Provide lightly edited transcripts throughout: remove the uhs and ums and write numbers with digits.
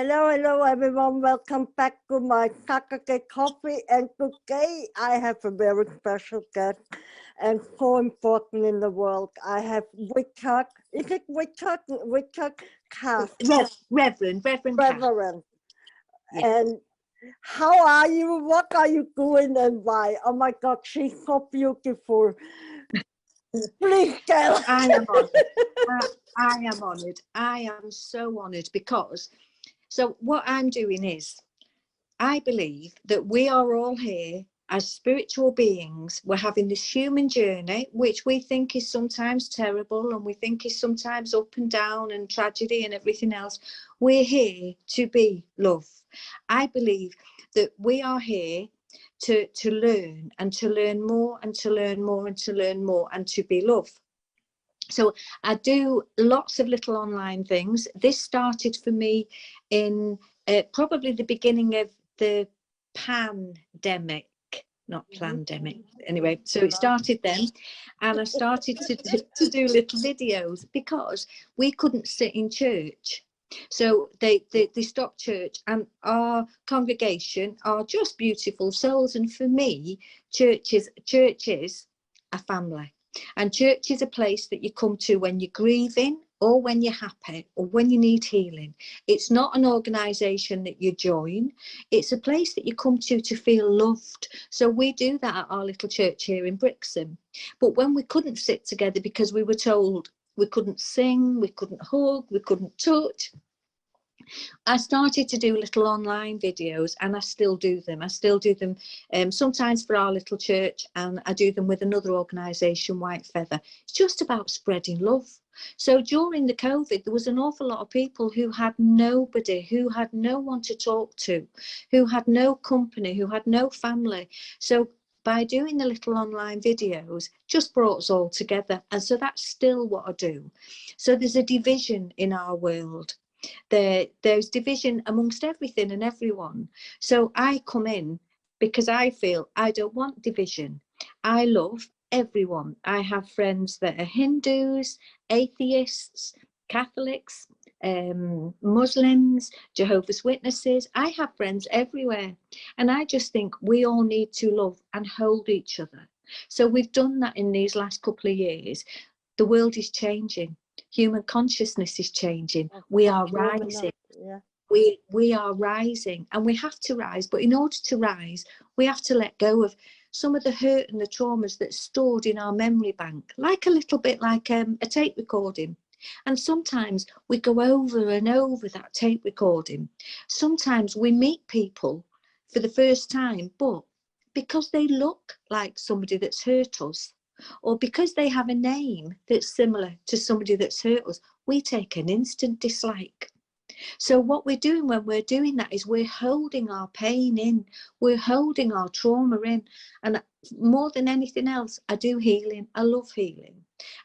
Hello everyone. Welcome back to my Kakake Coffee and today I have a very special guest and so important in the world. I have Richard. Is it Richard? Richard Kath. Reverend Kath. Reverend. Yes. And how are you? What are you doing and why? Oh my God, she's so beautiful. Please tell. I am honoured. I am honoured. I am so honoured because, so what I'm doing is, I believe that we are all here as spiritual beings. We're having this human journey, which we think is sometimes terrible and we think is sometimes up and down and tragedy and everything else. We're here to be love. I believe that we are here to learn and to learn more and to learn more and to learn more and to be love. So I do lots of little online things. This started for me in probably the beginning of the pandemic, not pandemic. Anyway, so it started then, and I started to do little videos because we couldn't sit in church. So they stopped church, and our congregation are just beautiful souls. And for me, church is a family. And church is a place that you come to when you're grieving or when you're happy or when you need healing. It's not an organisation that you join. It's a place that you come to feel loved. So we do that at our little church here in Brixham. But when we couldn't sit together because we were told we couldn't sing, we couldn't hug, we couldn't touch, I started to do little online videos, and I still do them. I still do them sometimes for our little church, and I do them with another organisation, White Feather. It's just about spreading love. So during the COVID, there was an awful lot of people who had nobody, who had no one to talk to, who had no company, who had no family. So by doing the little online videos, just brought us all together. And so that's still what I do. So there's a division in our world. There's division amongst everything and everyone. So I come in because I feel I don't want division. I love everyone. I have friends that are Hindus, atheists, Catholics, Muslims, Jehovah's Witnesses. I have friends everywhere. And I just think we all need to love and hold each other. So we've done that in these last couple of years. The world is changing. Human consciousness is changing. We are rising. Yeah. We are rising, and we have to rise. But in order to rise, we have to let go of some of the hurt and the traumas that's stored in our memory bank, like a little bit like a tape recording. And sometimes we go over and over that tape recording. Sometimes we meet people for the first time, but because they look like somebody that's hurt us, or because they have a name that's similar to somebody that's hurt us, we take an instant dislike. So what we're doing when we're doing that is we're holding our pain in, we're holding our trauma in. And more than anything else, I do healing. I love healing.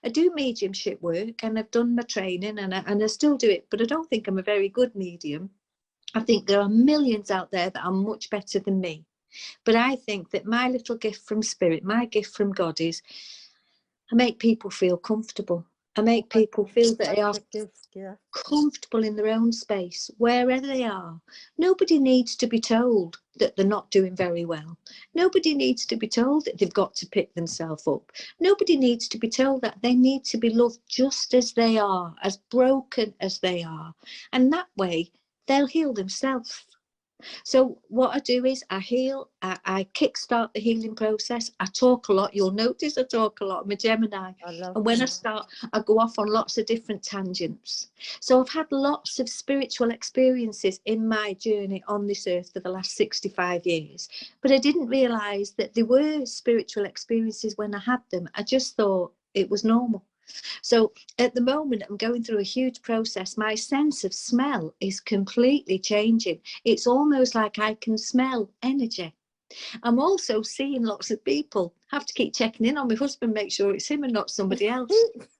I do mediumship work, and I've done my training, and I still do it, but I don't think I'm a very good medium. I think there are millions out there that are much better than me. But I think that my little gift from Spirit, my gift from God is I make people feel comfortable. I make people feel that they are comfortable in their own space, wherever they are. Nobody needs to be told that they're not doing very well. Nobody needs to be told that they've got to pick themselves up. Nobody needs to be told that they need to be loved just as they are, as broken as they are. And that way, they'll heal themselves. So what I do is I heal, I kickstart the healing process. I talk a lot. You'll notice I talk a lot. I'm a Gemini. And when I start, I go off on lots of different tangents. So I've had lots of spiritual experiences in my journey on this earth for the last 65 years. But I didn't realise that there were spiritual experiences when I had them. I just thought it was normal. So at the moment, I'm going through a huge process. My sense of smell is completely changing. It's almost like I can smell energy. I'm also seeing lots of people. I have to keep checking in on my husband, make sure it's him and not somebody else.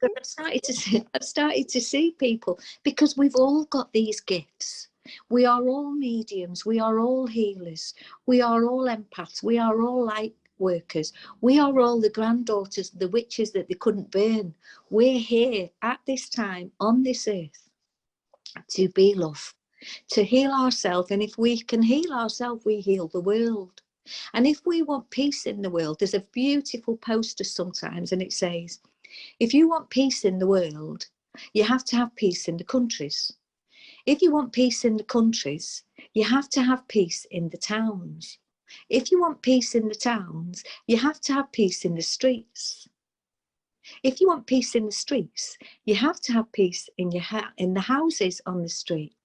But I've started to see people, because we've all got these gifts. We are all mediums. We are all healers. We are all empaths. We are all light workers. We are all the granddaughters, the witches that they couldn't burn. We're here at this time on this earth to be love. to heal ourselves. And if we can heal ourselves, we heal the world. And if we want peace in the world, there's a beautiful poster sometimes, and it says, if you want peace in the world, you have to have peace in the countries. If you want peace in the countries, you have to have peace in the towns. If you want peace in the towns, you have to have peace in the streets. If you want peace in the streets, you have to have peace in the houses on the street.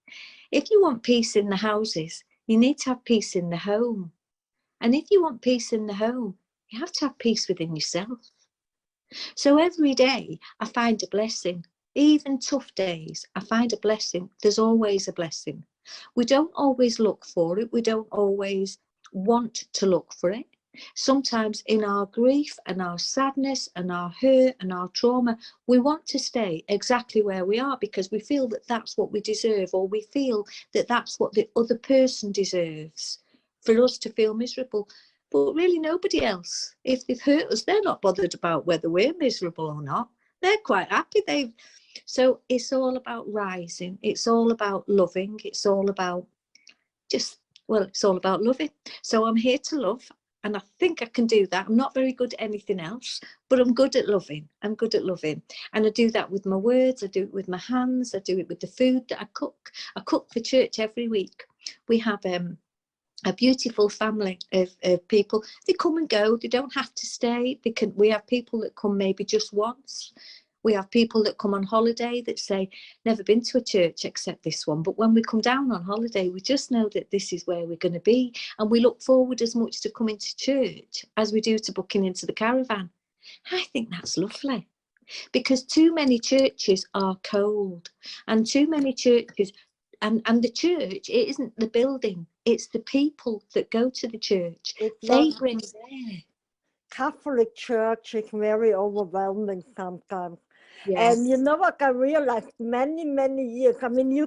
If you want peace in the houses, you need to have peace in the home. And if you want peace in the home, you have to have peace within yourself. So every day I find a blessing. Even tough days, I find a blessing. There's always a blessing. We don't always look for it. We don't always want to look for it. Sometimes in our grief and our sadness and our hurt and our trauma, we want to stay exactly where we are because we feel that that's what we deserve, or we feel that that's what the other person deserves for us to feel miserable. But really nobody else, if they've hurt us, they're not bothered about whether we're miserable or not. They're quite happy. So it's all about rising. It's all about loving. It's all about it's all about loving. So I'm here to love. And I think I can do that. I'm not very good at anything else, but I'm good at loving. I'm good at loving. And I do that with my words. I do it with my hands. I do it with the food that I cook. I cook for church every week. We have a beautiful family of people. They come and go. They don't have to stay. We have people that come maybe just once. We have people that come on holiday that say, never been to a church except this one. But when we come down on holiday, we just know that this is where we're going to be. And we look forward as much to coming to church as we do to booking into the caravan. I think that's lovely, because too many churches are cold, and too many churches, and the church, it isn't the building, it's the people that go to the church. They bring there. Catholic Church is very overwhelming sometimes. Yes. And you know what I realized many years, I mean, you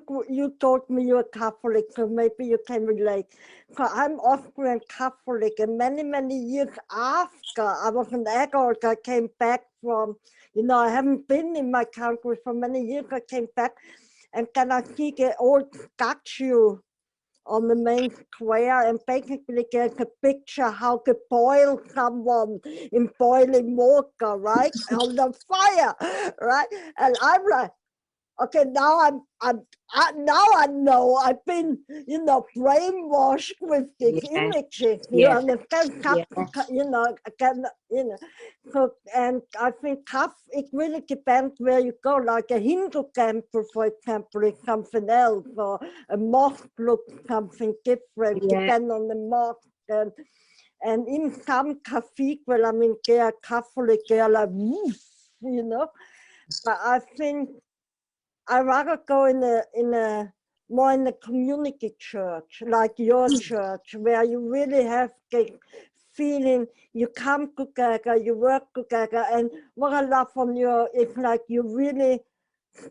told me you're Catholic, so maybe you can relate. So I'm Austrian Catholic, and many years after I was an adult, I came back from, I haven't been in my country for many years. I came back, and then I see the old statue on the main square, and basically there's a picture how to boil someone in boiling water, right? On the fire, right? And I'm like, okay, now now I know I've been, brainwashed with these images. You understand? So, and I think it really depends where you go. Like a Hindu temple, for example, is something else, or a mosque looks something different, depending on the mosque. And in some cathedral, I mean, they are Catholic, they are like, but I think I rather go in a more in a community church, like your church, where you really have the feeling you come together, you work together. And what I love from you is like you really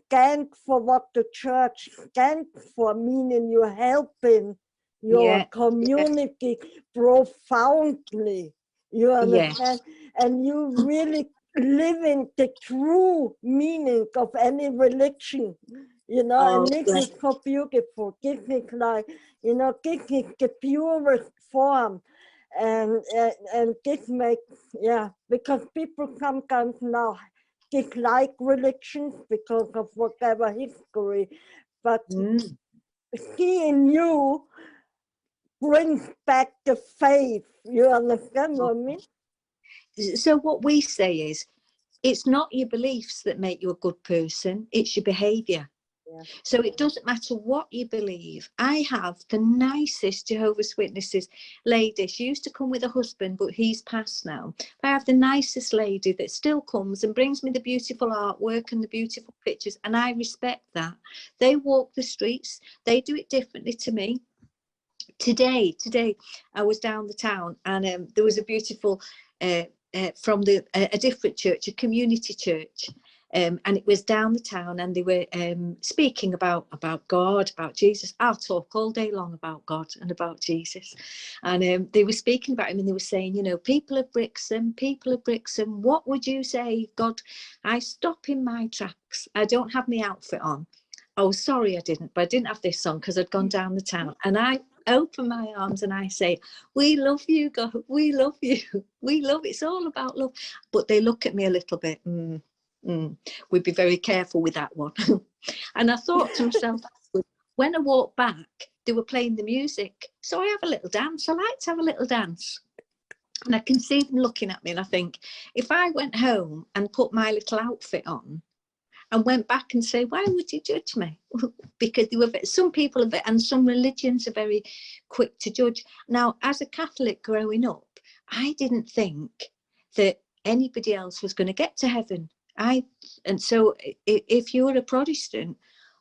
stand for what the church stands for, meaning you're helping your community profoundly. You understand? And you really living the true meaning of any religion, and this is so beautiful. This is like, this is the purest form. And this makes, because people sometimes now dislike religions because of whatever history, but seeing you brings back the faith. You understand what I mean? So what we say is, it's not your beliefs that make you a good person, it's your behaviour. So it doesn't matter what you believe. I have the nicest Jehovah's Witnesses lady. She used to come with her husband, but he's passed now. I have the nicest lady that still comes and brings me the beautiful artwork and the beautiful pictures, and I respect that. They walk the streets. They do it differently to me. Today, I was down the town, and there was a beautiful from a different church, a community church. And it was down the town, and they were speaking about God, about Jesus. I'll talk all day long about God and about Jesus. And they were speaking about him, and they were saying, people of Brixham, what would you say, God? I stop in my tracks. I don't have my outfit on. oh, sorry, I didn't, but I didn't have this on because I'd gone down the town. And I open my arms and I say, we love you, God, we love you, we love, it's all about love. But they look at me a little bit, we'd be very careful with that one. And I thought to myself, when I walked back, they were playing the music. So I have a little dance. I like to have a little dance. And I can see them looking at me, and I think, if I went home and put my little outfit on and went back and say, why would you judge me? Because they were, some people are, and some religions are very quick to judge. Now, as a Catholic growing up, I didn't think that anybody else was going to get to heaven. And so if you were a Protestant,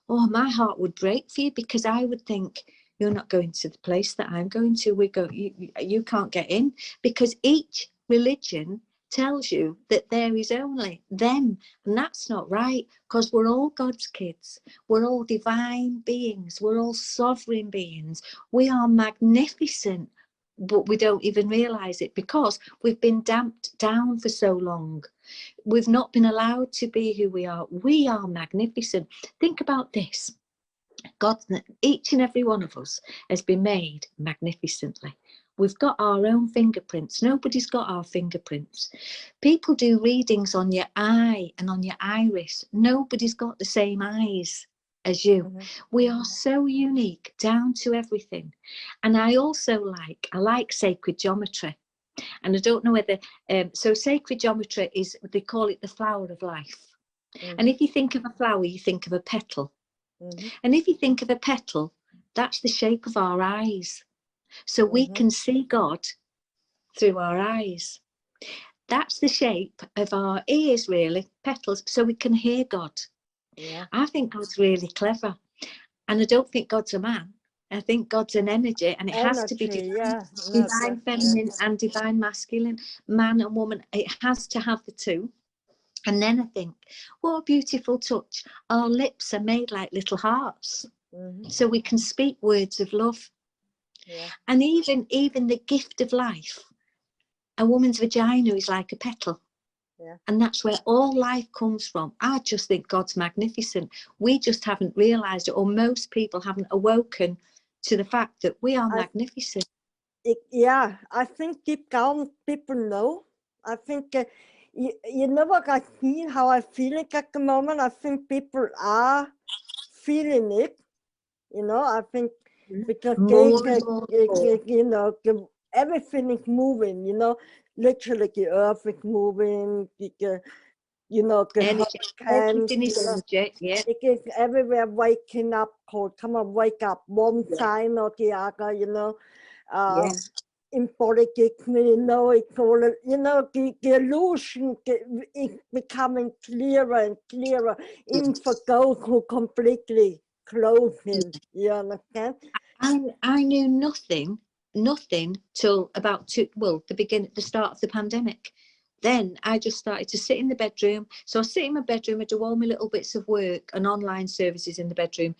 oh, my heart would break for you, because I would think, you're not going to the place that I'm going to. You can't get in, because each religion tells you that there is only them, and that's not right, because we're all God's kids. We're all divine beings. We're all sovereign beings. We are magnificent, but we don't even realize it, because we've been damped down for so long. We've not been allowed to be who we are. We are magnificent. Think about this. God, each and every one of us has been made magnificently. We've got our own fingerprints. Nobody's got our fingerprints. People do readings on your eye and on your iris. Nobody's got the same eyes as you. We are so unique down to everything. And I also like sacred geometry. And I don't know whether, so sacred geometry is, they call it the flower of life. And if you think of a flower, you think of a petal. And if you think of a petal, that's the shape of our eyes. So we can see God through our eyes. That's the shape of our ears, really, petals, so we can hear God. Yeah. I think God's really clever. And I don't think God's a man. I think God's an energy, and it has to be divine feminine and divine masculine, man and woman. It has to have the two. And then I think, what a beautiful touch. Our lips are made like little hearts. So we can speak words of love. Yeah. And even the gift of life, a woman's vagina is like a petal. Yeah. And that's where all life comes from. I just think God's magnificent. We just haven't realised it, or most people haven't awoken to the fact that we are magnificent. I think deep down people know. I think... You know what I feel, how I feel it at the moment? I think people are feeling it, you know. I think because you know, everything is moving, you know, literally the earth is moving, you know, everything is energy, it is everywhere waking up, called, come on, wake up, one sign or the other, you know. In politics, you know, it's all, you know, the illusion is becoming clearer and clearer, even for those who completely close in. You understand? I knew nothing till about the start of the pandemic. Then I just started to sit in the bedroom. So I sit in my bedroom, I do all my little bits of work and online services in the bedroom.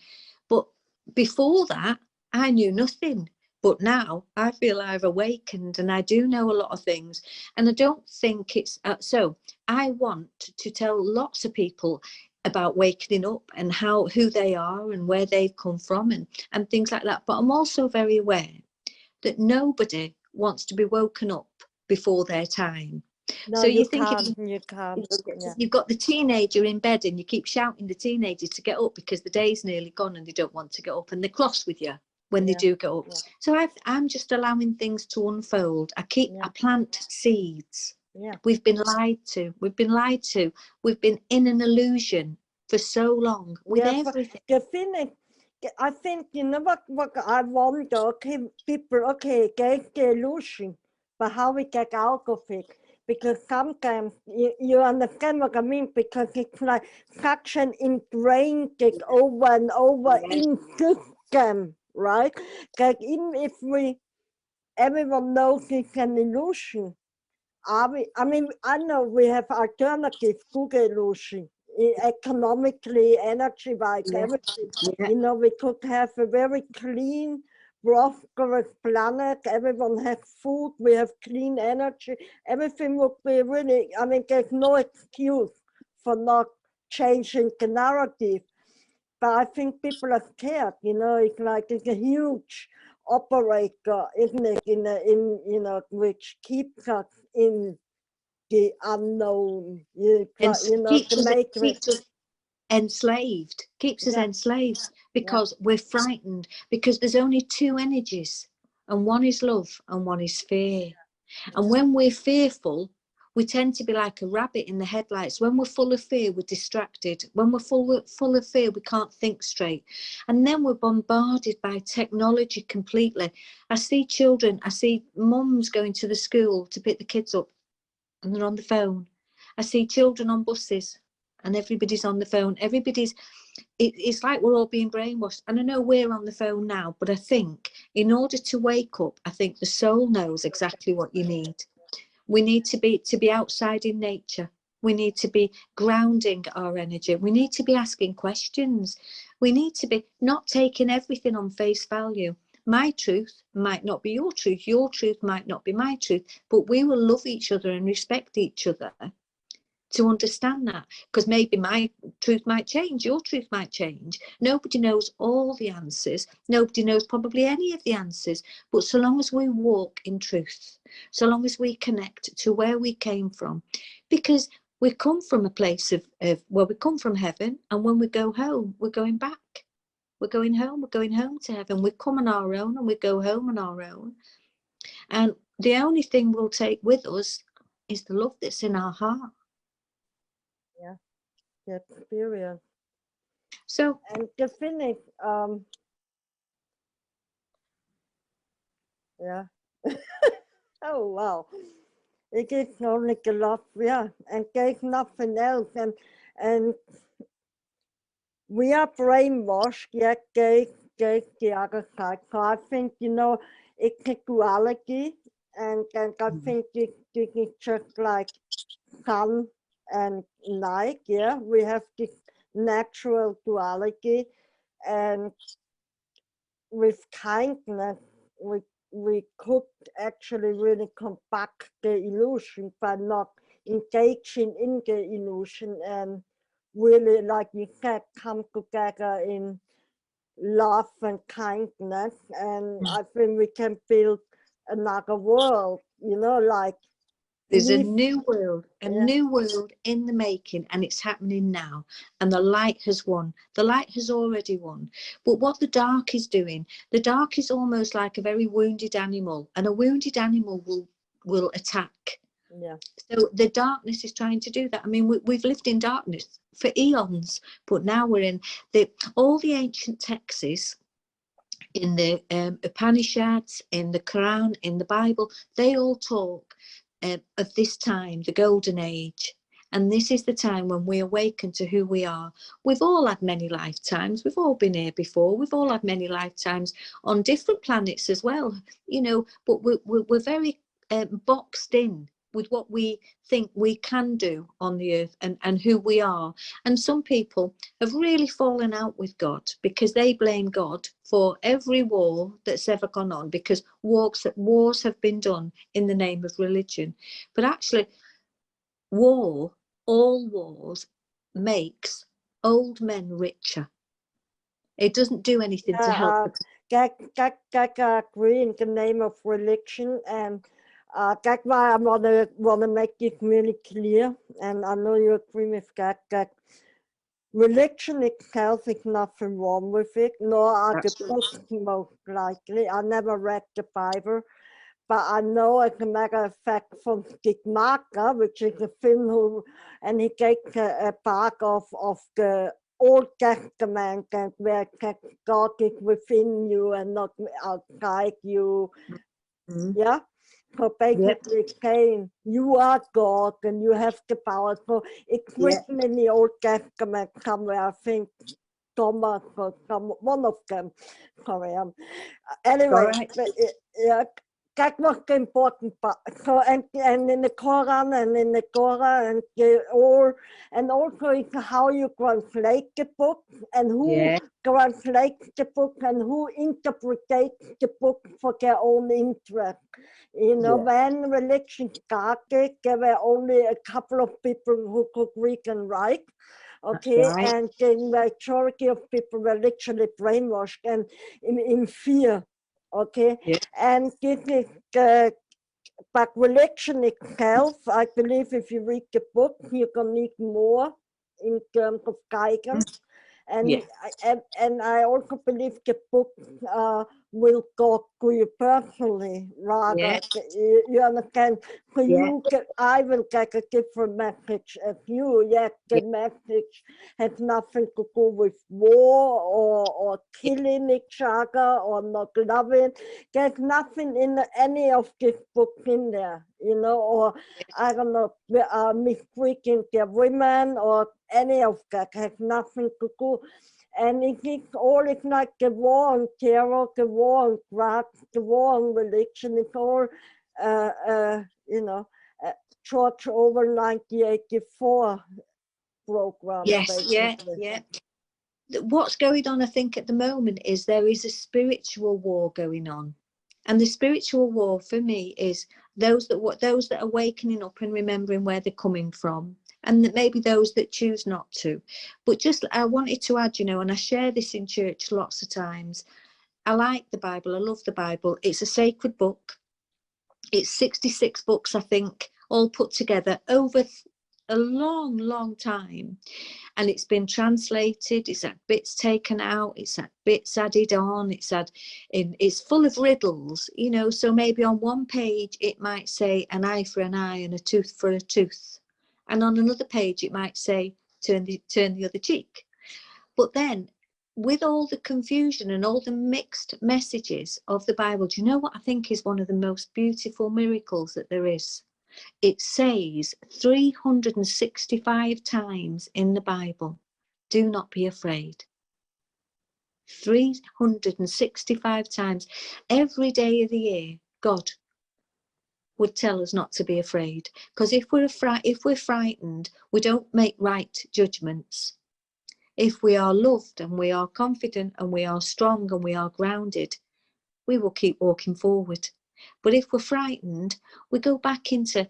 But before that, I knew nothing. But now I feel I've awakened, and I do know a lot of things. And I don't think it's so I want to tell lots of people about waking up and who they are and where they've come from and things like that. But I'm also very aware that nobody wants to be woken up before their time. No, so you can't. You've got the teenager in bed, and you keep shouting the teenager to get up because the day's nearly gone and they don't want to get up, and they're cross with you when they do go up. So I'm just allowing things to unfold. I plant seeds. We've been lied to. We've been in an illusion for so long with everything. The thing is, I think, you know what I wonder, okay, people, get the illusion, but how we get out of it? Because sometimes, you understand what I mean, because it's like such an ingrained over and over in system, right? That even if everyone knows it's an illusion, I mean, I know we have alternatives to the illusion, economically, energy-wise, everything. You know, we could have a very clean, prosperous planet. Everyone has food. We have clean energy. Everything would be really, I mean, there's no excuse for not changing the narrative. but I think people are scared, you know, it's like it's a huge operator, isn't it, you know, which keeps us in the unknown, And you know, keeps to us, make keeps us enslaved, keeps us yeah, enslaved yeah, because we're frightened, because there's only two energies, and one is love and one is fear. And when we're fearful, we tend to be like a rabbit in the headlights. When we're full of fear, we're distracted. When we're full of fear, we can't think straight. And then we're bombarded by technology completely. I see children, I see mums going to the school to pick the kids up and they're on the phone. I see children on buses and everybody's on the phone. It's like we're all being brainwashed. And I know we're on the phone now, but I think in order to wake up, I think the soul knows exactly what you need. We need to be outside in nature. We need to be grounding our energy. We need to be asking questions. We need to be not taking everything on face value. My truth might not be your truth might not be my truth, but we will love each other and respect each other to understand that, because maybe my truth might change, your truth might change. Nobody knows all the answers. Nobody knows probably any of the answers. But so long as we walk in truth, so long as we connect to where we came from, because we come from a place of well, we come from heaven, and when we go home, we're going back. We're going home to heaven. We come on our own and we go home on our own. And the only thing we'll take with us is the love that's in our heart. yeah, the experience. So, And to finish, yeah. Oh wow, it is only a love, yeah, and there's nothing else, and we are brainwashed, yeah, there's the other side. So I think, you know, it's a duality, and I think this is just like sun and night, yeah. We have this natural duality, and with kindness, we could actually really combat the illusion by not engaging in the illusion and really, like you said, come together in love and kindness. And I think we can build another world, you know, like there's a live, new world, yeah, new world in the making, and it's happening now. And the light has won. The light has already won. But what the dark is doing, the dark is almost like a very wounded animal, and a wounded animal will attack. yeah, So the darkness is trying to do that. I mean, we've lived in darkness for eons, but now we're in all the ancient texts in the Upanishads, in the Quran, in the Bible. They all talk of this time, the golden age. And this is the time when we awaken to who we are. We've all had many lifetimes. We've all been here before. We've all had many lifetimes on different planets as well, you know, but we're very boxed in with what we think we can do on the earth and who we are. And some people have really fallen out with God because they blame God for every war that's ever gone on, because wars have been done in the name of religion. But actually, all wars makes old men richer. It doesn't do anything to help. I agree in the name of religion, and that's why I wanna make it really clear, and I know you agree with that religion itself is nothing wrong with it, nor are the books most likely. I never read the Bible, but I know, as a matter of fact, from Stigmata, which is a film and he takes a part of the Old Testament, and where God is within you and not outside you. Yeah. So basically saying you are God and you have the power. So it's written in the Old Testament somewhere, I think Thomas or one of them. Sorry. Anyway, yeah, that was the important part. So and in the Quran and in the Torah and and also it's how you translate the book and who translates the book and who interprets the book for their own interest. You know, when religion started, there were only a couple of people who could read and write. Okay, right. and the majority of people were literally brainwashed and in fear. Okay, Yeah. and this is but religion itself, I believe if you read the book, you're gonna need more in terms of guidance. Yeah. And I also believe the book will go to you personally Yeah. rather. You understand? For Yeah. you, I will get a different message as you. Yet the Yeah. message has nothing to do with war or Yeah. killing each other or not loving. There's nothing in any of this book in there, you know, or I don't know, mistreating the women or any of that has nothing to do. And it is all, it's like the war on terror, the war on drugs, the war on religion. It's all, you know, George Orwell 1984 program, Yes. Yeah. basically. Yeah. What's going on, I think, at the moment is there is a spiritual war going on. And the spiritual war for me is those that are wakening up and remembering where they're coming from, and that maybe those that choose not to. But just I wanted to add, you know, and I share this in church lots of times. I like the Bible. I love the Bible. It's a sacred book. It's 66 books, I think, all put together over a long, long time. And it's been translated, it's had bits taken out, it's had bits added on, it's full of riddles, you know. So maybe on one page it might say an eye for an eye and a tooth for a tooth, and on another page it might say turn the other cheek. But then, with all the confusion and all the mixed messages of the Bible, do you know what I think is one of the most beautiful miracles that there is? It says 365 times in the Bible, do not be afraid. 365 times. Every day of the year, God would tell us not to be afraid. Because if we're frightened, we don't make right judgments. If we are loved and we are confident and we are strong and we are grounded, we will keep walking forward. But if we're frightened, we go back into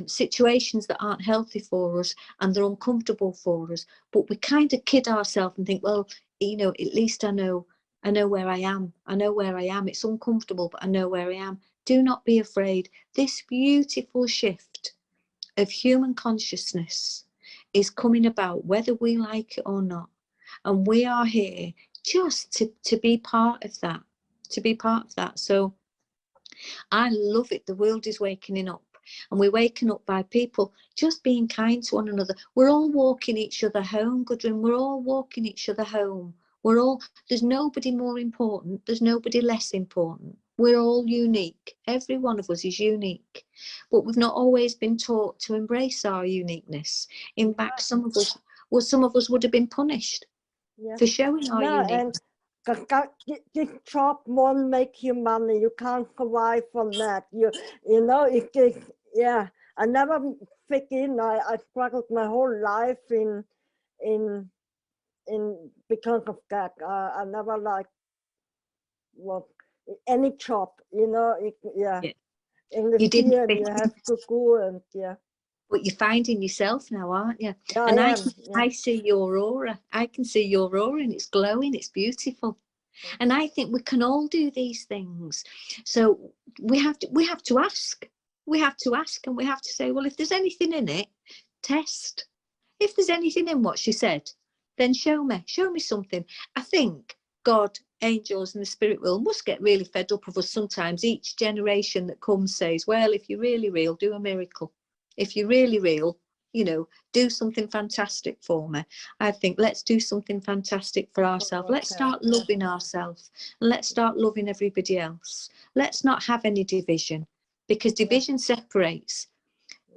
situations that aren't healthy for us and they're uncomfortable for us. But we kind of kid ourselves and think, well, you know, at least I know where I am. I know where I am. It's uncomfortable, but I know where I am. Do not be afraid. This beautiful shift of human consciousness is coming about, whether we like it or not. And we are here just to be part of that, So I love it. The world is waking up, and we're waking up by people just being kind to one another. We're all walking each other home, Gudrun. We're all walking each other home. There's nobody more important. There's nobody less important. We're all unique. Every one of us is unique, but we've not always been taught to embrace our uniqueness. In fact, some of us would have been punished for showing our uniqueness. This job won't make you money. You can't survive on that. You know, it is, yeah. I never fit in. I struggled my whole life in because of that. I never liked any job. You know, Yeah. In the You didn't field, fit you in, have to go and but you're finding yourself now, aren't you? Yeah, And I am. I see your aura. I can see your aura, and it's glowing. It's beautiful. And I think we can all do these things. So we have to ask. We have to ask, and we have to say, well, if there's anything in it, test. If there's anything in what she said, then show me something. I think God, angels, and the spirit world must get really fed up of us sometimes. Each generation that comes says, well, if you're really real, do a miracle. If you're really real, you know, do something fantastic for me. I think let's do something fantastic for ourselves. Let's start loving ourselves, and let's start loving everybody else. Let's not have any division, because division separates.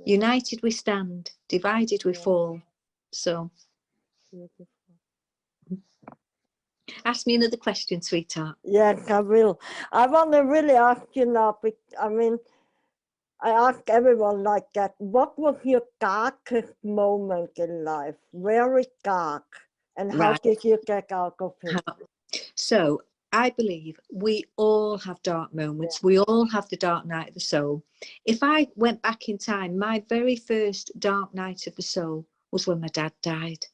United we stand, divided we fall. So ask me another question, sweetheart. Yes, I will. I want to really ask you now. I mean, I ask everyone like that. What was your darkest moment in life? Very dark. And how did you get out of it? So I believe we all have dark moments. We all have the dark night of the soul. If I went back in time, my very first dark night of the soul was when my dad died.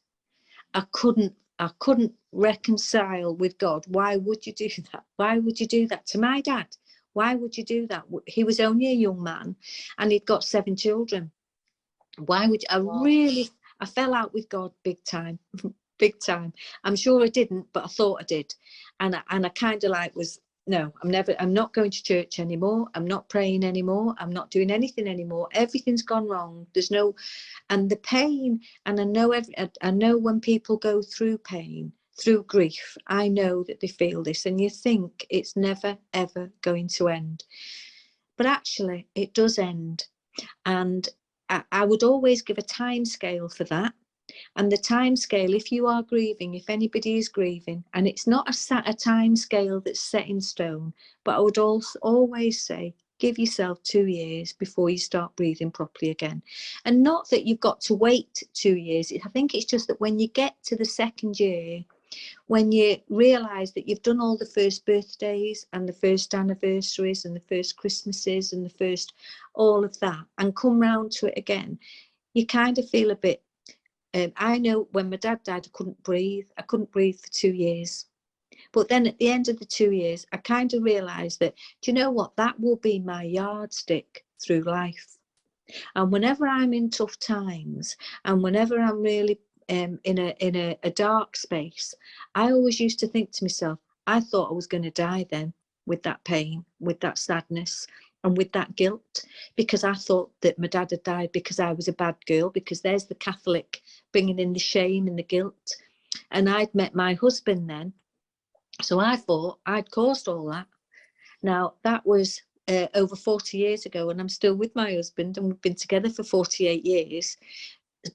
I couldn't reconcile with God. Why would you do that? Why would you do that to my dad? Why would you do that? He was only a young man and he'd got 7 children. Why would you? I fell out with God big time. Big time. I'm sure I didn't, but I thought I did. And I kind of like was, no, I'm not going to church anymore. I'm not praying anymore. I'm not doing anything anymore. Everything's gone wrong. There's no, and the pain, and I know when people go through pain, through grief, I know that they feel this, and you think it's never, ever going to end. But actually it does end. And I would always give a time scale for that. And the time scale, if you are grieving, if anybody is grieving, and it's not a time scale that's set in stone, but I would also always say, give yourself 2 years before you start breathing properly again. And not that you've got to wait 2 years. I think it's just that when you get to the 2nd year, when you realise that you've done all the first birthdays and the first anniversaries and the first Christmases and the first all of that, and come round to it again, you kind of feel a bit, I know when my dad died, I couldn't breathe for 2 years. But then at the end of the 2 years, I kind of realised that, do you know what, that will be my yardstick through life. And whenever I'm in tough times, and whenever I'm really in a dark space, I always used to think to myself, I thought I was going to die then, with that pain, with that sadness, and with that guilt, because I thought that my dad had died because I was a bad girl, because there's the Catholic bringing in the shame and the guilt. And I'd met my husband then, so I thought I'd caused all that. Now that was over 40 years ago, and I'm still with my husband, and we've been together for 48 years,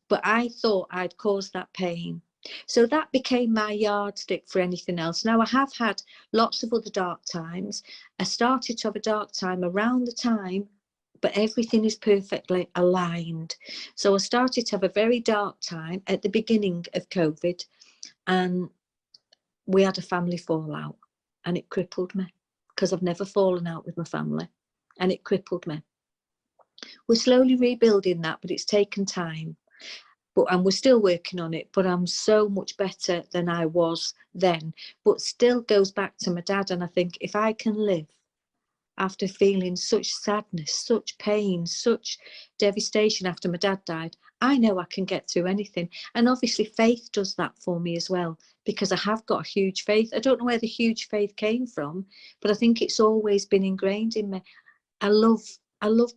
but I thought I'd caused that pain. So that became my yardstick for anything else. Now I have had lots of other dark times. I started to have a dark time around the time, but everything is perfectly aligned. So I started to have a very dark time at the beginning of COVID, and we had a family fallout, and it crippled me, because I've never fallen out with my family, and it crippled me. We're slowly rebuilding that, but it's taken time. And we're still working on it, but I'm so much better than I was then. But still goes back to my dad, and I think if I can live after feeling such sadness, such pain, such devastation after my dad died, I know I can get through anything. And obviously faith does that for me as well, because I have got a huge faith. I don't know where the huge faith came from, but I think it's always been ingrained in me. I love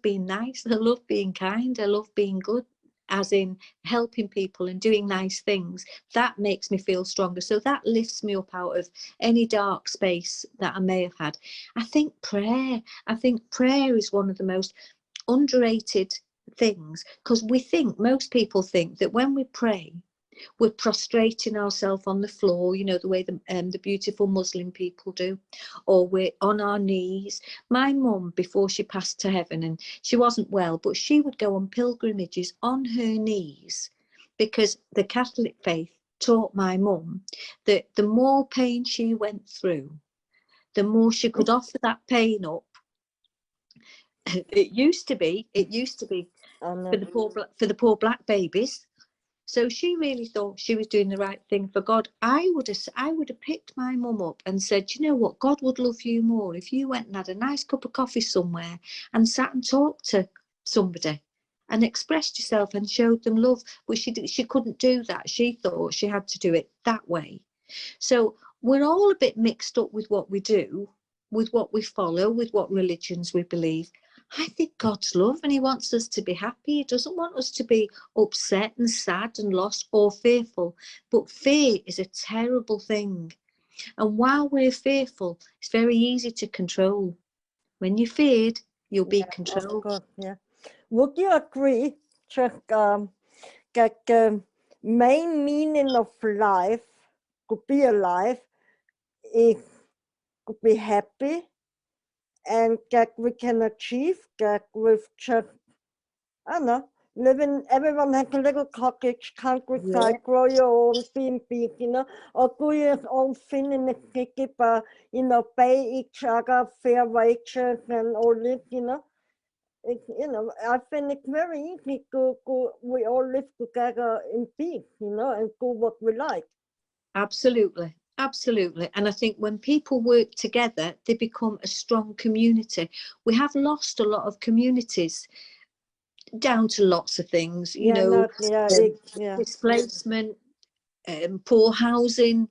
being nice. I love being kind. I love being good, as in helping people and doing nice things. That makes me feel stronger. So that lifts me up out of any dark space that I may have had. I think prayer is one of the most underrated things, because most people think that when we pray, we're prostrating ourselves on the floor, you know, the way the beautiful Muslim people do, or we're on our knees. My mum, before she passed to heaven, and she wasn't well, but she would go on pilgrimages on her knees, because the Catholic faith taught my mum that the more pain she went through, the more she could offer that pain up. It used to be for the poor black babies. So she really thought she was doing the right thing for God. I would have picked my mum up and said, you know what, God would love you more if you went and had a nice cup of coffee somewhere and sat and talked to somebody and expressed yourself and showed them love. But she couldn't do that. She thought she had to do it that way. So we're all a bit mixed up with what we do, with what we follow, with what religions we believe. I think God's love, and he wants us to be happy. He doesn't want us to be upset and sad and lost or fearful. But fear is a terrible thing. And while we're fearful, it's very easy to control. When you're feared, you'll be controlled. Course, yeah. Would you agree, Chuck, that the main meaning of life, could be alive, it could be happy, and that we can achieve that with just, I don't know, living, everyone has a little cottage, countryside, grow your own, being big, you know, or do your own thing in the city, but, you know, pay each other fair wages and all this, you know. you know, I think it's very easy to we all live together in peace, you know, and do what we like. Absolutely. Absolutely. And I think when people work together, they become a strong community. We have lost a lot of communities down to lots of things, you Yeah, know, not, yeah, yeah. displacement, poor housing,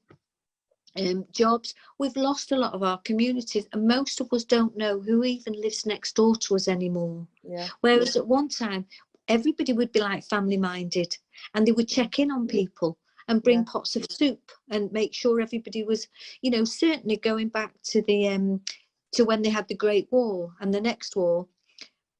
jobs. We've lost a lot of our communities, and most of us don't know who even lives next door to us anymore. Yeah. Whereas at one time, everybody would be like family minded, and they would check in on people and bring pots of soup and make sure everybody was, you know, certainly going back to the to when they had the Great War and the next war.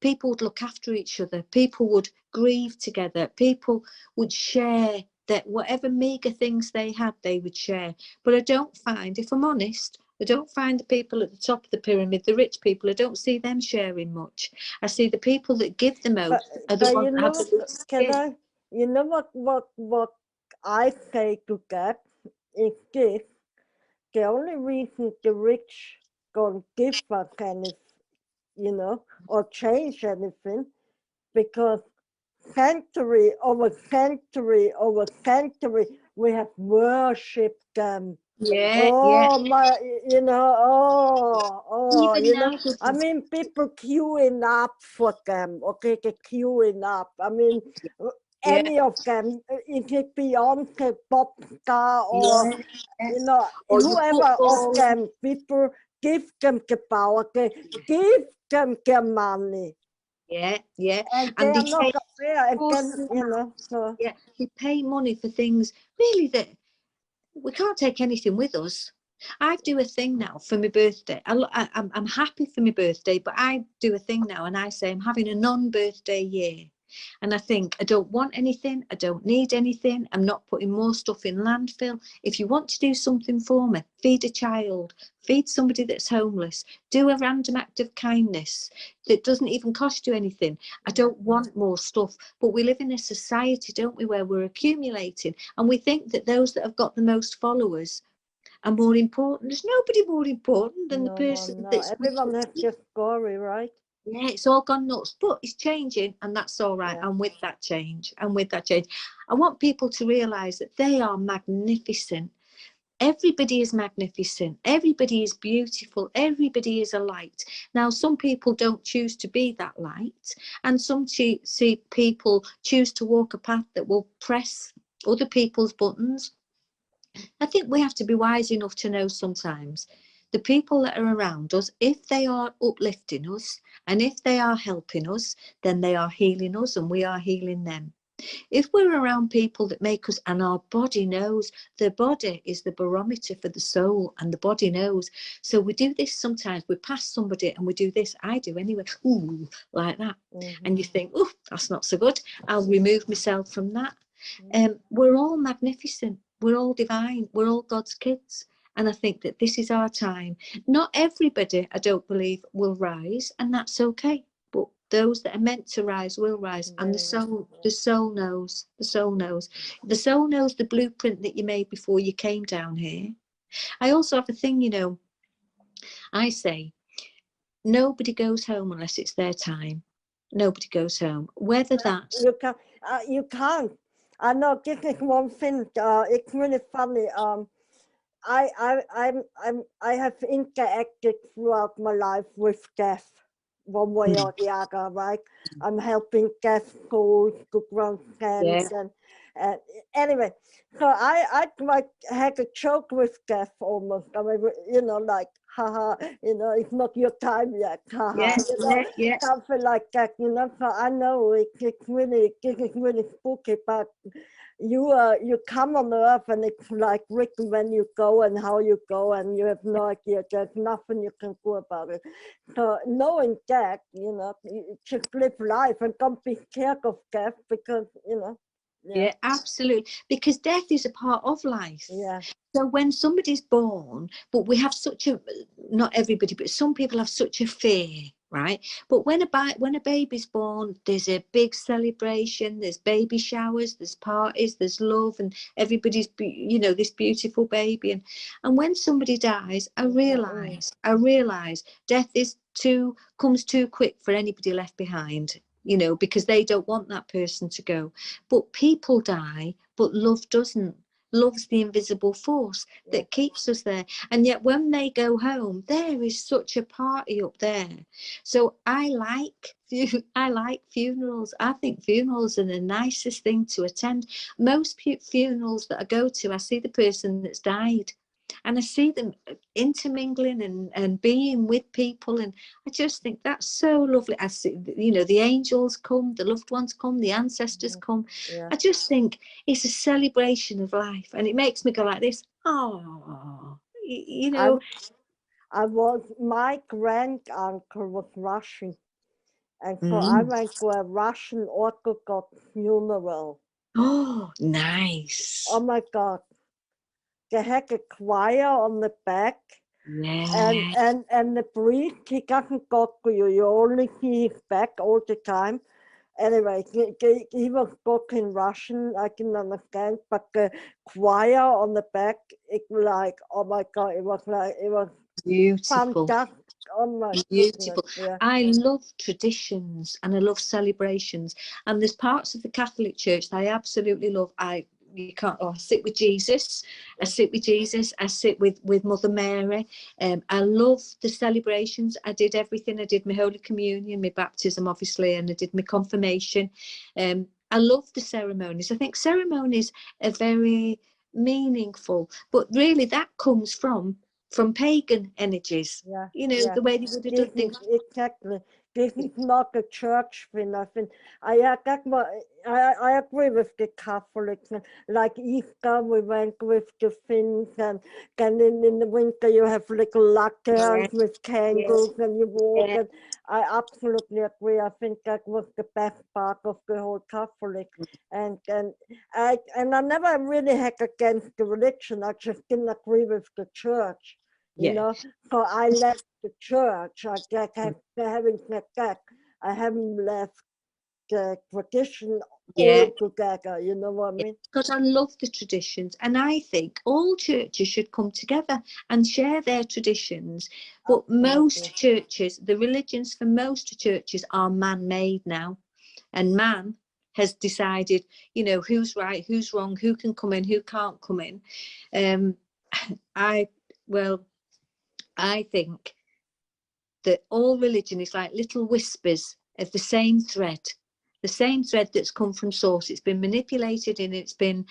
People would look after each other. People would grieve together. People would share that whatever meager things they had, they would share. But I don't find, if I'm honest, I don't find the people at the top of the pyramid, the rich people, I don't see them sharing much. I see the people that give the most are the ones you that know have the what, least can give. I, you know what I say to that is this: the only reason the rich don't give us any, you know, or change anything, because century over century over century we have worshipped them. Yeah, yeah. Oh my, you know, Even you know, now, I mean, people queuing up for them, okay, they're queuing up. I mean, yeah, any of them, it could be Beyonce, pop star, or, yeah, yeah. you know, Or your whoever of football. them, people give them the power, they give them their money, Yeah, yeah. and they And they are not take aware, and then, awesome you know, amounts. so. Yeah, they pay money for things really that we can't take anything with us. I do a thing now for my birthday. I'm happy for my birthday, but I do a thing now and I say I'm having a non-birthday year. And I think I don't want anything. I don't need anything. I'm not putting more stuff in landfill. If you want to do something for me, feed a child, feed somebody that's homeless, do a random act of kindness that doesn't even cost you anything. I don't want more stuff. But we live in a society, don't we, where we're accumulating, and we think that those that have got the most followers are more important. There's nobody more important than the person No. that's with Everyone has you. their story, right? Yeah, it's all gone nuts, but it's changing, and that's all right. Yeah. And with that change, I want people to realise that they are magnificent. Everybody is magnificent. Everybody is beautiful. Everybody is a light. Now, some people don't choose to be that light, and some see people choose to walk a path that will press other people's buttons. I think we have to be wise enough to know sometimes the people that are around us, if they are uplifting us and if they are helping us, then they are healing us and we are healing them. If we're around people that make us, and our body knows, the body is the barometer for the soul, and the body knows. So we do this sometimes, we pass somebody and we do this, I do anyway, ooh, like that. And you think, oh, that's not so good. I'll remove myself from that. We're all magnificent. We're all divine. We're all God's kids. And I think that this is our time. Not everybody, I don't believe, will rise, and that's okay. But those that are meant to rise will rise. And the soul knows. The soul knows. The soul knows the blueprint that you made before you came down here. I also have a thing, you know, I say, nobody goes home unless it's their time. Nobody goes home. Whether that's You can't. I know. This is one thing. It's really funny. I have interacted throughout my life with death, one way or the other. Right. I'm helping deaf schools to ground yeah, camps, and anyway. So I like had a joke with death almost. I mean, you know, like haha, you know, it's not your time yet, haha, you know, yeah. something like that, you know. So I know it's really spooky, but you come on earth and it's like written when you go and how you go, and you have no idea. There's nothing you can do about it. So knowing that, you know, you just live life and don't be scared of death, because you know. Yeah, absolutely. Because death is a part of life. Yeah. So when somebody's born, but we have such a, not everybody, but some people have such a fear, right? But when a baby's born, there's a big celebration, there's baby showers, there's parties, there's love, and everybody's, you know, this beautiful baby. And when somebody dies, I realise death is comes too quick for anybody left behind, you know, because they don't want that person to go. But people die, but love doesn't. Love's the invisible force that keeps us there. And yet when they go home, there is such a party up there. So I like funerals. I think funerals are the nicest thing to attend. Most funerals that I go to, I see the person that's died, and I see them intermingling and being with people, and I just think that's so lovely. I see, you know, the angels come, the loved ones come, the ancestors come. I just think it's a celebration of life, and it makes me go like this. Oh, you know. My grand uncle was Russian, and so I went to a Russian Orthodox funeral. Oh, nice. Oh my God. They had a choir on the back, and the priest, he doesn't talk to you, you only see his back all the time. Anyway, he was talking Russian, I can understand, but the choir on the back, it was like, oh my God, it was beautiful. fantastic. Oh my Beautiful. goodness, yeah. I love traditions and I love celebrations, and there's parts of the Catholic Church that I absolutely love. I sit with Jesus. I sit with Jesus. I sit with Mother Mary. I love the celebrations. I did everything. I did my Holy Communion, my baptism, obviously, and I did my confirmation. I love the ceremonies. I think ceremonies are very meaningful, but really that comes from pagan energies. You know, the way they would have done things. Exactly. This is not a church thing. I think I agree with the Catholics. Like Easter, we went with the things, and then in the winter you have little lanterns with candles, and you walk. And I absolutely agree. I think that was the best part of the whole Catholic. And I never really had against the religion. I just didn't agree with the church. You know, so I left the church. Having said that, I haven't left the tradition altogether. You know what I mean? Because I love the traditions, and I think all churches should come together and share their traditions. But most churches, the religions for most churches are man-made now, and man has decided, you know, who's right, who's wrong, who can come in, who can't come in. I think that all religion is like little whispers of the same thread that's come from source. It's been manipulated and it's been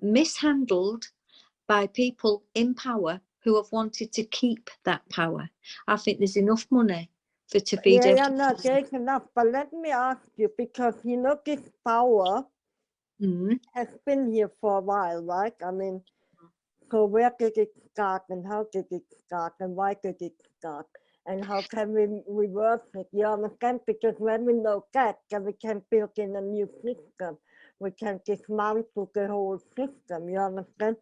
mishandled by people in power who have wanted to keep that power. I think there's enough money to feed everyone. No, there's enough. But let me ask you, because you know this power has been here for a while, right? I mean, so where did it start, and how did it start, and why did it start, and how can we reverse it? You understand? Because when we know that, then we can build in a new system. We can dismantle the whole system. You understand?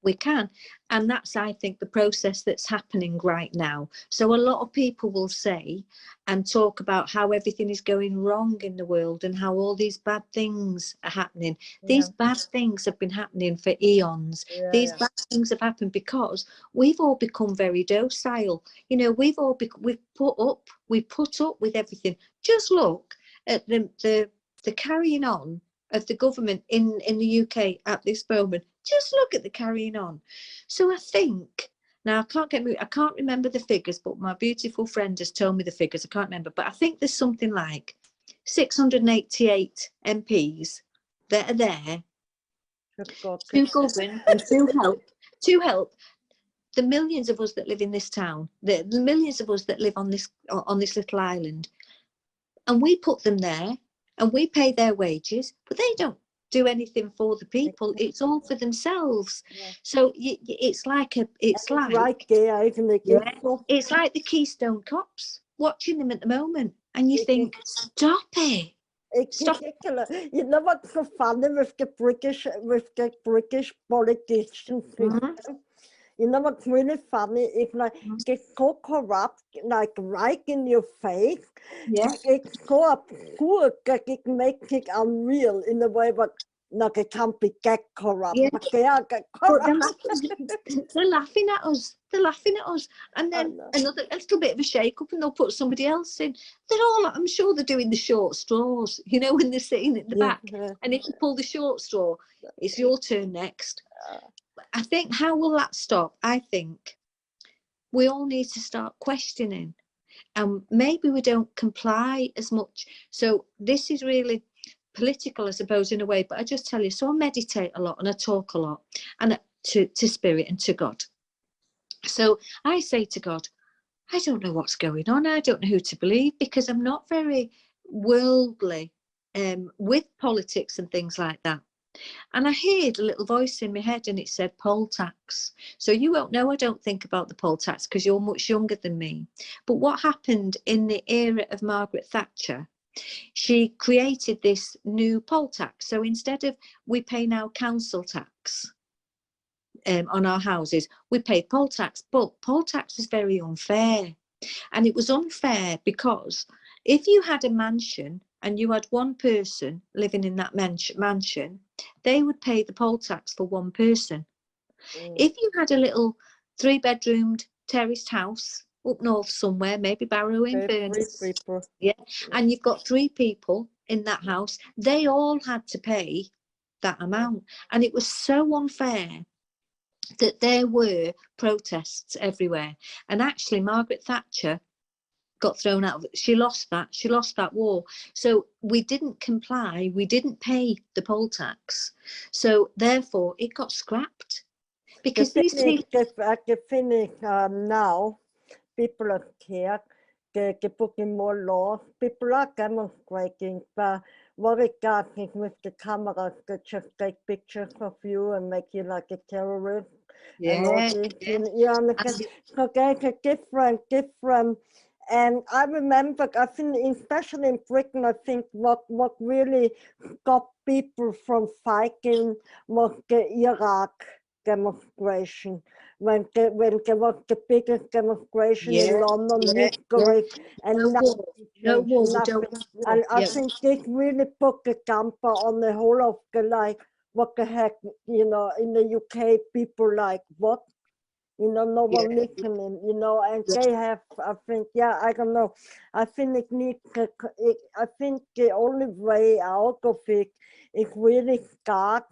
We can, and that's, I think, the process that's happening right now. So a lot of people will say and talk about how everything is going wrong in the world and how all these bad things are happening. These bad things have been happening for eons. These bad things have happened because we've all become very docile. You know, we've put up with everything. Just look at the carrying on of the government in the UK at this moment. Just look at the carrying on. So I think, now I can't remember the figures, but my beautiful friend has told me the figures. I can't remember, but I think there's something like 688 MPs that are there to govern and to help the millions of us that live in this town, the millions of us that live on this little island. And we put them there and we pay their wages, but they don't do anything for the people. It's all for themselves. So it's like right there, isn't it? It's like the Keystone Cops, watching them at the moment, and you think, stop it. It's ridiculous. You know what's so funny with the British politician system? You know what's really funny? It's like it's so corrupt, like right in your face. It's so absurd that it makes it unreal in a way. But No, they can't be get corrupt. Yeah. But they are get But corrupt. they're laughing at us. They're laughing at us. And I then know. a little bit of a shake up and they'll put somebody else in. They're all, I'm sure they're doing the short straws, you know, when they're sitting at the back. Yeah. And if you pull the short straw, it's your turn next. I think, how will that stop? I think we all need to start questioning. And maybe we don't comply as much. So this is really political, I suppose, in a way, but I just tell you, so I meditate a lot and I talk a lot, and to spirit and to God. So I say to God, I don't know what's going on. I don't know who to believe, because I'm not very worldly with politics and things like that. And I heard a little voice in my head and it said poll tax. So you won't know, I don't think about the poll tax because you're much younger than me. But what happened in the era of Margaret Thatcher, she created this new poll tax. So instead of, we pay now council tax on our houses, we pay poll tax. But poll tax is very unfair. And it was unfair because if you had a mansion and you had one person living in that mansion, they would pay the poll tax for one person. If you had a little 3-bedroomed terraced house up north somewhere, maybe Barrow in Furness, yeah, and you've got 3 people in that house, they all had to pay that amount. And it was so unfair that there were protests everywhere. And actually Margaret Thatcher got thrown out of it. She lost that war. So we didn't comply, we didn't pay the poll tax, so therefore it got scrapped. Because these people, Now people are scared. They're putting more laws. People are demonstrating, but what it got is with the cameras, they just take pictures of you and make you like a terrorist. And all this, you understand? So there's a different. And I remember, I think, especially in Britain, I think what really got people from fighting was the Iraq demonstration. When there was the biggest demonstration in London history, and no war, nothing. And I think this really put the damper on the whole of the, like, what the heck, you know, in the UK, people like, what? You know, no one listening, you know, and they have, I think, I don't know. I think it needs, I think the only way out of it is really start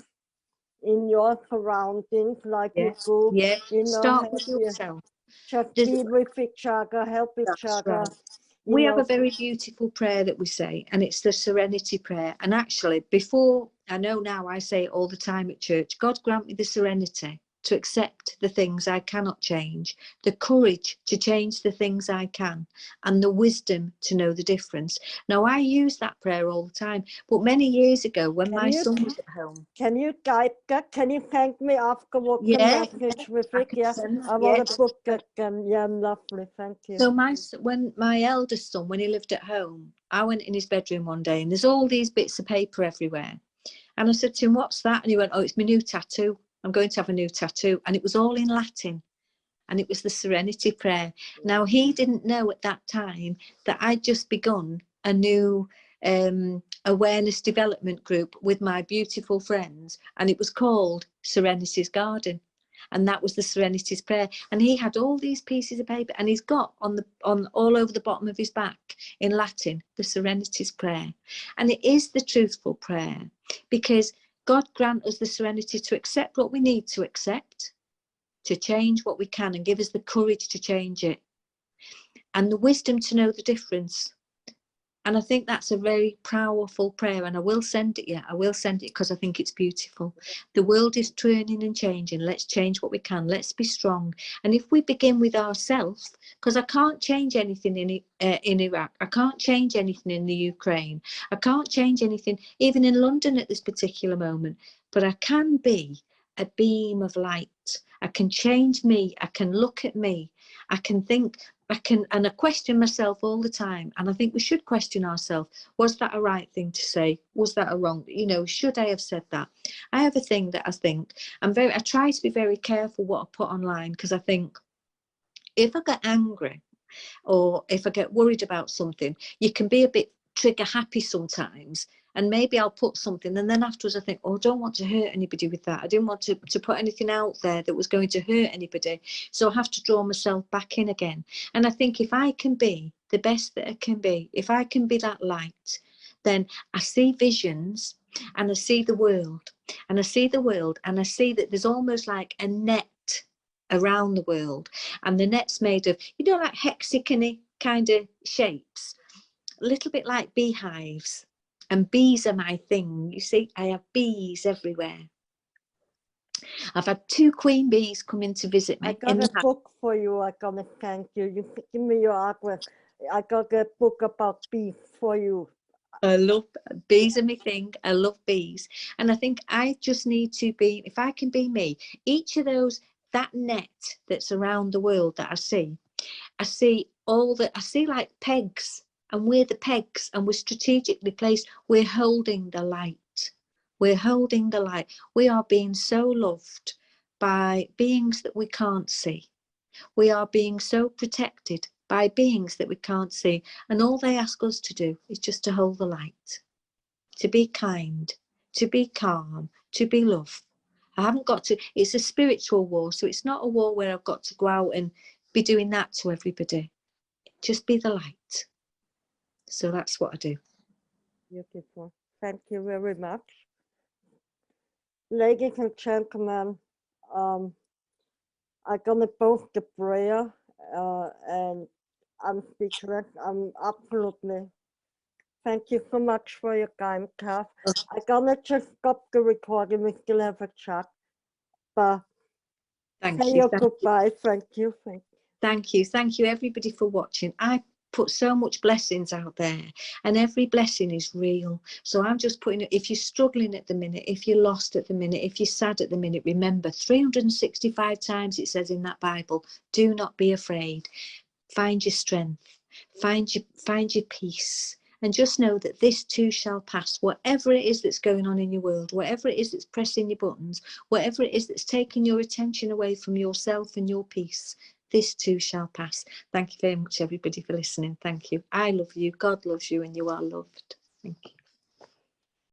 in your surroundings, like you do, you know, start with yourself. Just be with each other, help each other. Right. We have a very beautiful prayer that we say, and it's the serenity prayer. And actually, before, I know now I say it all the time at church, God grant me the serenity to accept the things I cannot change, the courage to change the things I can, and the wisdom to know the difference. Now, I use that prayer all the time, but many years ago when my son was at home. Can you type that? Can you thank me afterwards? Message with it? I want to put that. Lovely, thank you. So when my eldest son, when he lived at home, I went in his bedroom one day and there's all these bits of paper everywhere. And I said to him, what's that? And he went, oh, it's my new tattoo. I'm going to have a new tattoo. And it was all in Latin. And it was the Serenity Prayer. Now, he didn't know at that time that I'd just begun a new awareness development group with my beautiful friends. And it was called Serenity's Garden. And that was the Serenity's Prayer. And he had all these pieces of paper, and he's got on all over the bottom of his back in Latin, the Serenity's Prayer. And it is the truthful prayer, because God grant us the serenity to accept what we need to accept, to change what we can, and give us the courage to change it, and the wisdom to know the difference. And I think that's a very powerful prayer, and I will send it. I will send it because I think it's beautiful. The world is turning and changing. Let's change what we can. Let's be strong. And if we begin with ourselves, because I can't change anything in Iraq, I can't change anything in the Ukraine, I can't change anything even in London at this particular moment, but I can be a beam of light. I can change me. I can look at me. I can think. And I question myself all the time. And I think we should question ourselves. Was that a right thing to say? Was that a wrong? You know, should I have said that? I have a thing that I think I try to be very careful what I put online, because I think if I get angry or if I get worried about something, you can be a bit trigger happy sometimes. And maybe I'll put something, and then afterwards I think, oh, I don't want to hurt anybody with that. I didn't want to put anything out there that was going to hurt anybody. So I have to draw myself back in again. And I think if I can be the best that I can be, if I can be that light, then I see visions and I see the world. And I see the world and I see that there's almost like a net around the world. And the net's made of, like hexagon kind of shapes, a little bit like beehives. And bees are my thing. You see, I have bees everywhere. I've had 2 queen bees come in to visit me. I got a book for you. I'm gonna thank you. You give me your address. I got a book about bees for you. I love bees are my thing. I love bees. And I think I just need to be, if I can be me, each of those, that net that's around the world that I see like pegs, and we're the pegs, and we're strategically placed. We're holding the light. We're holding the light. We are being so loved by beings that we can't see. We are being so protected by beings that we can't see. And all they ask us to do is just to hold the light, to be kind, to be calm, to be love. I haven't got to, it's a spiritual war. So it's not a war where I've got to go out and be doing that to everybody. Just be the light. So that's what I do. Beautiful. Thank you very much. Ladies and gentlemen, I'm gonna post the prayer, and I'm speechless. I'm absolutely. Thank you so much for your time, Kath. I'm gonna just stop the recording. We still have a chat, but Thank say you. your goodbye. Thank you. Thank you. Thank you, everybody, for watching. I put so much blessings out there, and every blessing is real. So I'm just putting it, if you're struggling at the minute, if you're lost at the minute, if you're sad at the minute, remember 365 times it says in that Bible, do not be afraid. Find your strength, find your peace, and just know that this too shall pass. Whatever it is that's going on in your world, whatever it is that's pressing your buttons, whatever it is that's taking your attention away from yourself and your peace, this too shall pass. Thank you very much, everybody, for listening. Thank you. I love you. God loves you, and you are loved. Thank you.